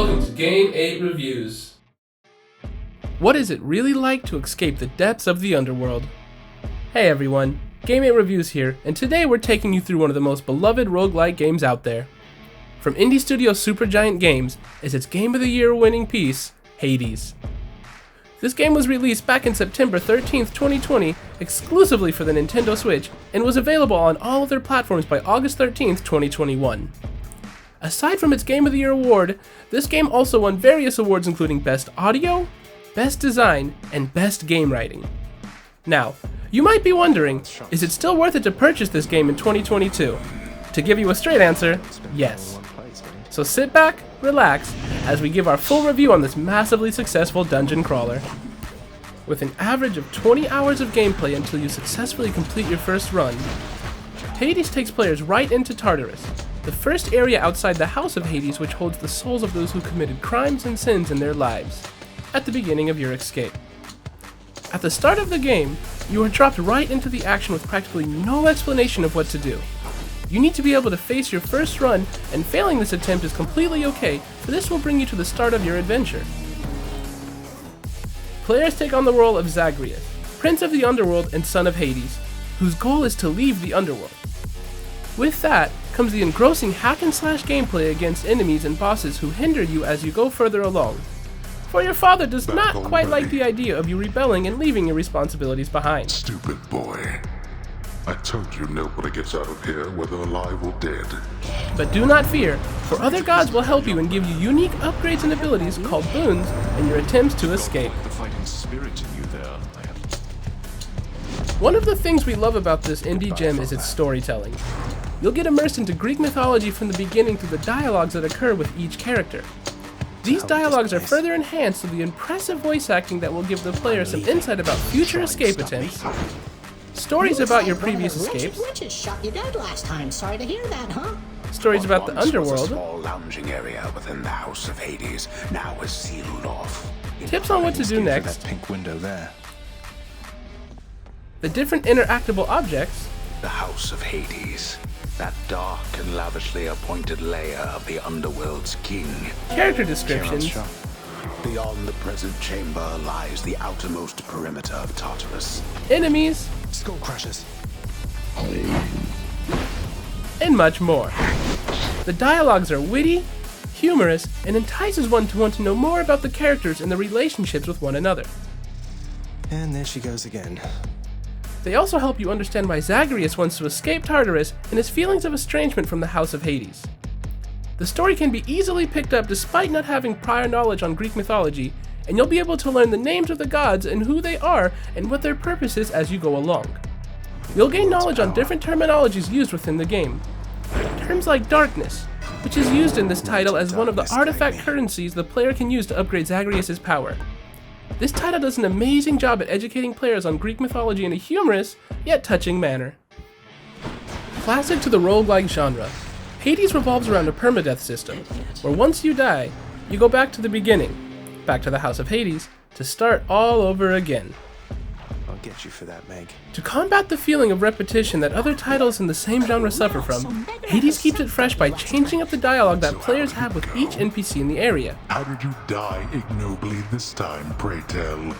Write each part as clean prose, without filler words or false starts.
Welcome to Game 8 Reviews. What is it really like to escape the depths of the underworld? Hey everyone, Game 8 Reviews here, and today we're taking you through one of the most beloved roguelike games out there. From indie studio Supergiant Games is its Game of the Year winning piece, Hades. This game was released back in September 13th, 2020, exclusively for the Nintendo Switch, and was available on all of their platforms by August 13th, 2021. Aside from its Game of the Year award, this game also won various awards including Best Audio, Best Design, and Best Game Writing. Now, you might be wondering, is it still worth it to purchase this game in 2022? To give you a straight answer, yes. So sit back, relax, as we give our full review on this massively successful dungeon crawler. With an average of 20 hours of gameplay until you successfully complete your first run, Hades takes players right into Tartarus, the first area outside the House of Hades which holds the souls of those who committed crimes and sins in their lives, at the beginning of your escape. At the start of the game, you are dropped right into the action with practically no explanation of what to do. You need to be able to face your first run, and failing this attempt is completely okay, for this will bring you to the start of your adventure. Players take on the role of Zagreus, Prince of the Underworld and Son of Hades, whose goal is to leave the underworld. With that comes the engrossing hack-and-slash gameplay against enemies and bosses who hinder you as you go further along. For your father does not quite like the idea of you rebelling and leaving your responsibilities behind. Stupid boy. I told you nobody gets out of here, whether alive or dead. But do not fear, for other gods will help you and give you unique upgrades and abilities called boons in your attempts to escape. The fighting spirit in you there. One of the things we love about this indie gem is its storytelling. You'll get immersed into Greek mythology from the beginning through the dialogues that occur with each character. These dialogues are further enhanced with the impressive voice acting that will give the player some insight about future escape attempts, stories about your previous escapes, Witches shot you dead last time. Sorry to hear that, huh? stories about the Once was a underworld, small lounging area within the House of Hades, now is sealed off. tips on what to do next, That pink window there. the different interactable objects, The House of Hades, that dark and lavishly appointed lair of the underworld's king. character descriptions, Beyond the present chamber lies the outermost perimeter of Tartarus. enemies, Skull crashes. and much more. The dialogues are witty, humorous, and entices one to want to know more about the characters and their relationships with one another. And there she goes again. They also help you understand why Zagreus wants to escape Tartarus and his feelings of estrangement from the House of Hades. The story can be easily picked up despite not having prior knowledge on Greek mythology, and you'll be able to learn the names of the gods and who they are and what their purpose is as you go along. You'll gain knowledge on different terminologies used within the game. Terms like darkness, which is used in this title as one of the artifact currencies the player can use to upgrade Zagreus' power. This title does an amazing job at educating players on Greek mythology in a humorous, yet touching manner. Classic to the roguelike genre, Hades revolves around a permadeath system, where once you die, you go back to the beginning, back to the House of Hades, to start all over again. I'll get you for that, Meg. To combat the feeling of repetition that other titles in the same genre suffer from, Hades keeps it fresh by changing up the dialogue that players have with each NPC in the area. How did you die ignobly this time, pray tell?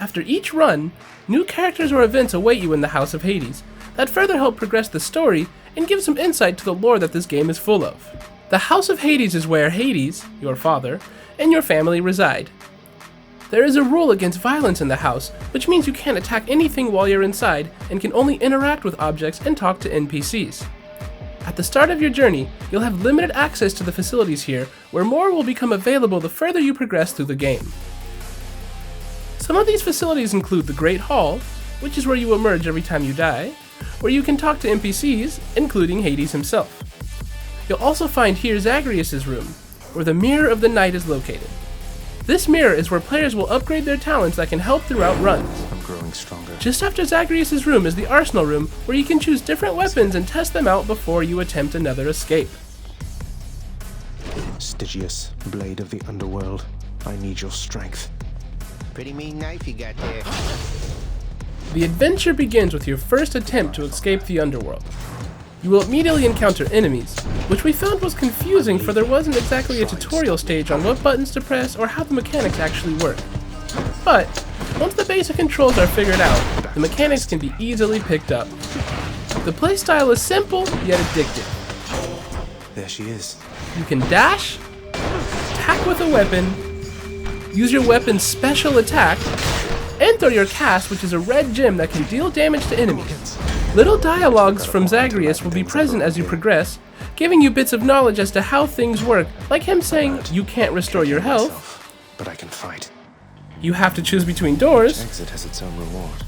After each run, new characters or events await you in the House of Hades that further help progress the story and give some insight to the lore that this game is full of. The House of Hades is where Hades, your father, and your family reside. There is a rule against violence in the house, which means you can't attack anything while you're inside and can only interact with objects and talk to NPCs. At the start of your journey, you'll have limited access to the facilities here, where more will become available the further you progress through the game. Some of these facilities include the Great Hall, which is where you emerge every time you die, where you can talk to NPCs, including Hades himself. You'll also find here Zagreus' room, where the Mirror of the Night is located. This mirror is where players will upgrade their talents that can help throughout runs. I'm growing stronger. Just after Zagreus' room is the Arsenal room, where you can choose different weapons and test them out before you attempt another escape. Stygius, blade of the underworld. I need your strength. Pretty mean knife you got there. The adventure begins with your first attempt to escape the underworld. you will immediately encounter enemies, which we found was confusing for there wasn't exactly a tutorial stage on what buttons to press or how the mechanics actually work. But, once the basic controls are figured out, the mechanics can be easily picked up. The playstyle is simple, yet addictive. There she is. You can dash, attack with a weapon, use your weapon's special attack, and throw your cast, which is a red gem that can deal damage to enemies. Little dialogues from Zagreus will be present as you progress, giving you bits of knowledge as to how things work, like him saying you can't restore your health, But I can fight. you have to choose between doors, Exit has its own reward.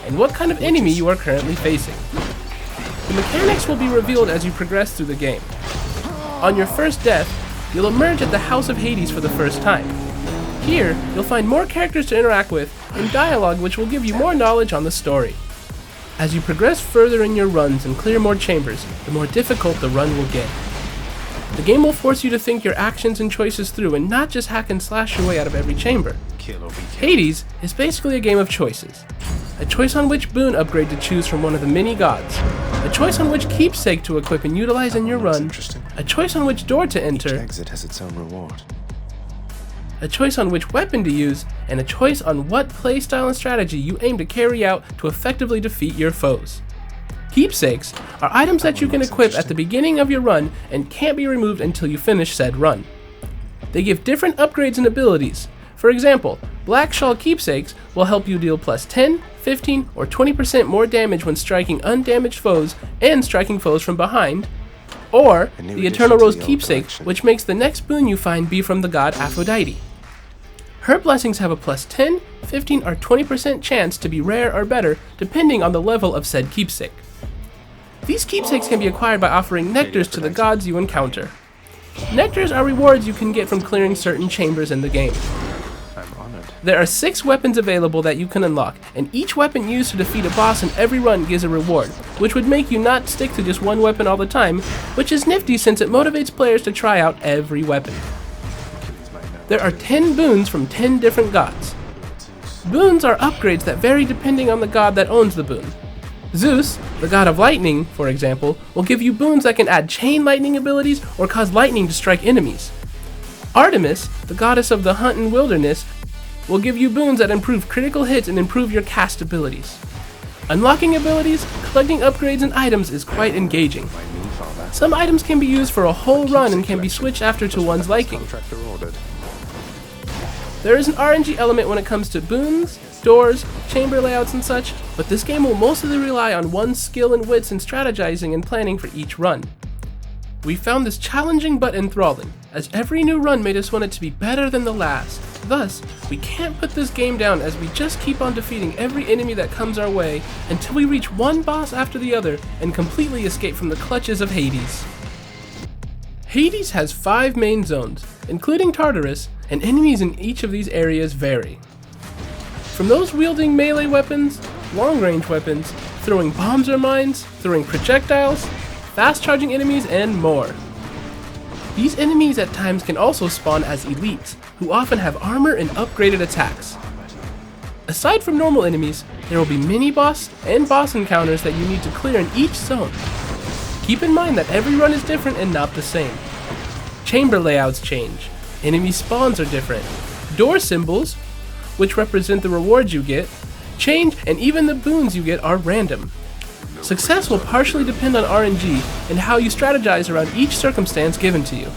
and what kind of enemy you are currently facing. The mechanics will be revealed as you progress through the game. On your first death, you'll emerge at the House of Hades for the first time. Here, you'll find more characters to interact with and dialogue which will give you more knowledge on the story. As you progress further in your runs and clear more chambers, the more difficult the run will get. The game will force you to think your actions and choices through and not just hack and slash your way out of every chamber. Kill or be killed. Hades is basically a game of choices. A choice on which boon upgrade to choose from one of the many gods. A choice on which keepsake to equip and utilize in your run. A choice on which door to enter. Exit has its own reward. A choice on which weapon to use, and a choice on what playstyle and strategy you aim to carry out to effectively defeat your foes. Keepsakes are items that you can equip at the beginning of your run and can't be removed until you finish said run. They give different upgrades and abilities. For example, Black Shawl keepsakes will help you deal plus 10, 15, or 20% more damage when striking undamaged foes and striking foes from behind, or the Eternal Rose keepsake, which makes the next boon you find be from the god Aphrodite. Her blessings have a plus 10, 15, or 20% chance to be rare or better, depending on the level of said keepsake. These keepsakes can be acquired by offering nectars to the gods you encounter. Nectars are rewards you can get from clearing certain chambers in the game. I'm honored. There are 6 weapons available that you can unlock, and each weapon used to defeat a boss in every run gives a reward, which would make you not stick to just one weapon all the time, which is nifty since it motivates players to try out every weapon. There are 10 boons from 10 different gods. Boons are upgrades that vary depending on the god that owns the boon. Zeus, the god of lightning, for example, will give you boons that can add chain lightning abilities or cause lightning to strike enemies. Artemis, the goddess of the hunt and wilderness, will give you boons that improve critical hits and improve your cast abilities. Unlocking abilities, collecting upgrades and items is quite engaging. Some items can be used for a whole run and can be switched after to one's liking. Contractor ordered. There is an RNG element when it comes to boons, doors, chamber layouts and such, but this game will mostly rely on one's skill and wits in strategizing and planning for each run. We found this challenging but enthralling, as every new run made us want it to be better than the last. Thus, we can't put this game down as we just keep on defeating every enemy that comes our way until we reach one boss after the other and completely escape from the clutches of Hades. Hades has 5 main zones, including Tartarus, and enemies in each of these areas vary. From those wielding melee weapons, long-range weapons, throwing bombs or mines, throwing projectiles, fast-charging enemies, and more. These enemies at times can also spawn as elites, who often have armor and upgraded attacks. Aside from normal enemies, there will be mini-boss and boss encounters that you need to clear in each zone. Keep in mind that every run is different and not the same. Chamber layouts change, enemy spawns are different, door symbols, which represent the rewards you get, change, and even the boons you get are random. Success will partially depend on RNG and how you strategize around each circumstance given to you.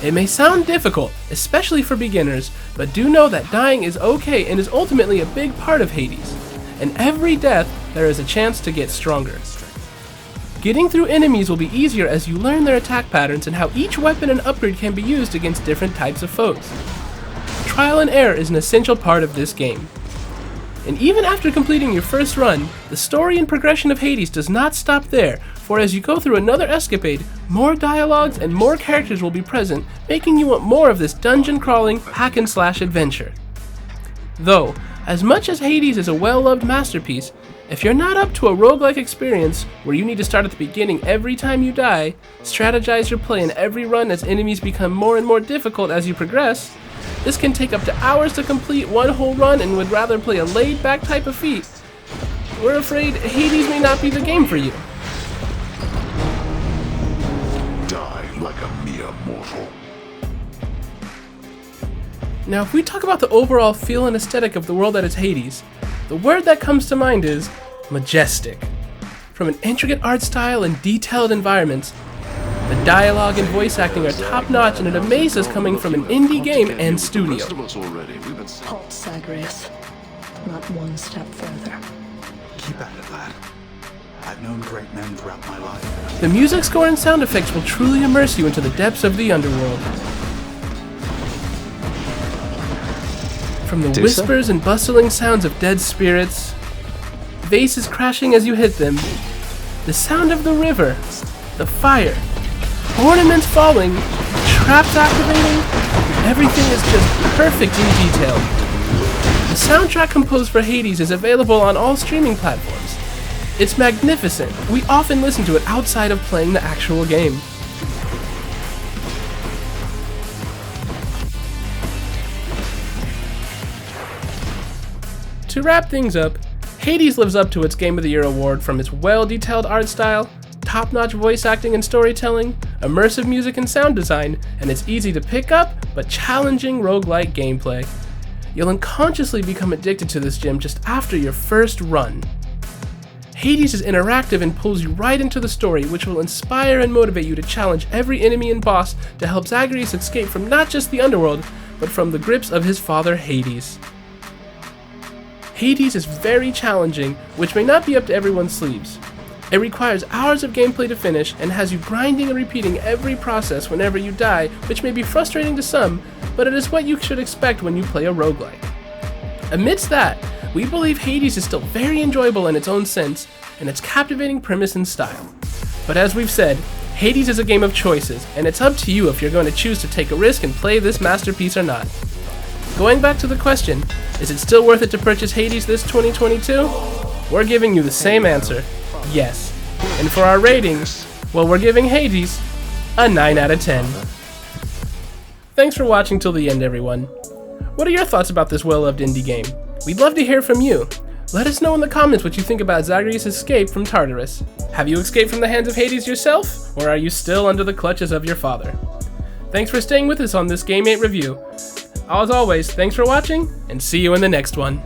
It may sound difficult, especially for beginners, but do know that dying is okay and is ultimately a big part of Hades, and every death there is a chance to get stronger. Getting through enemies will be easier as you learn their attack patterns and how each weapon and upgrade can be used against different types of foes. Trial and error is an essential part of this game. And even after completing your first run, the story and progression of Hades does not stop there, for as you go through another escapade, more dialogues and more characters will be present, making you want more of this dungeon-crawling, hack-and-slash adventure. Though, as much as Hades is a well-loved masterpiece, if you're not up to a roguelike experience where you need to start at the beginning every time you die, strategize your play in every run as enemies become more and more difficult as you progress, this can take up to hours to complete one whole run and would rather play a laid-back type of feat, we're afraid Hades may not be the game for you. mere mortal. Now, if we talk about the overall feel and aesthetic of the world that is Hades, the word that comes to mind is majestic. From an intricate art style and detailed environments, the dialogue and voice acting are top-notch, and it amazes coming from an indie game and studio. Halt, Zagreus. Not one step further. Keep at it, lad. I've known great men throughout my life. The music score and sound effects will truly immerse you into the depths of the underworld. From the whispers and bustling sounds of dead spirits, vases crashing as you hit them, the sound of the river, the fire, ornaments falling, traps activating, everything is just perfect in detail. The soundtrack composed for Hades is available on all streaming platforms. It's magnificent. We often listen to it outside of playing the actual game. To wrap things up, Hades lives up to its Game of the Year award from its well-detailed art style, top-notch voice acting and storytelling, immersive music and sound design, and its easy to pick up but challenging roguelike gameplay. You'll unconsciously become addicted to this gem just after your first run. Hades is interactive and pulls you right into the story, which will inspire and motivate you to challenge every enemy and boss to help Zagreus escape from not just the underworld, but from the grips of his father Hades. Hades is very challenging, which may not be up to everyone's sleeves. It requires hours of gameplay to finish and has you grinding and repeating every process whenever you die, which may be frustrating to some, but it is what you should expect when you play a roguelike. Amidst that, we believe Hades is still very enjoyable in its own sense, and its captivating premise and style. But as we've said, Hades is a game of choices, and it's up to you if you're going to choose to take a risk and play this masterpiece or not. Going back to the question, is it still worth it to purchase Hades this 2022? We're giving you the same answer, yes. And for our ratings, well, we're giving Hades a 9 out of 10. Thanks for watching till the end, everyone. What are your thoughts about this well-loved indie game? We'd love to hear from you. Let us know in the comments what you think about Zagreus' escape from Tartarus. Have you escaped from the hands of Hades yourself, or are you still under the clutches of your father? Thanks for staying with us on this Game 8 review. As always, thanks for watching, and see you in the next one.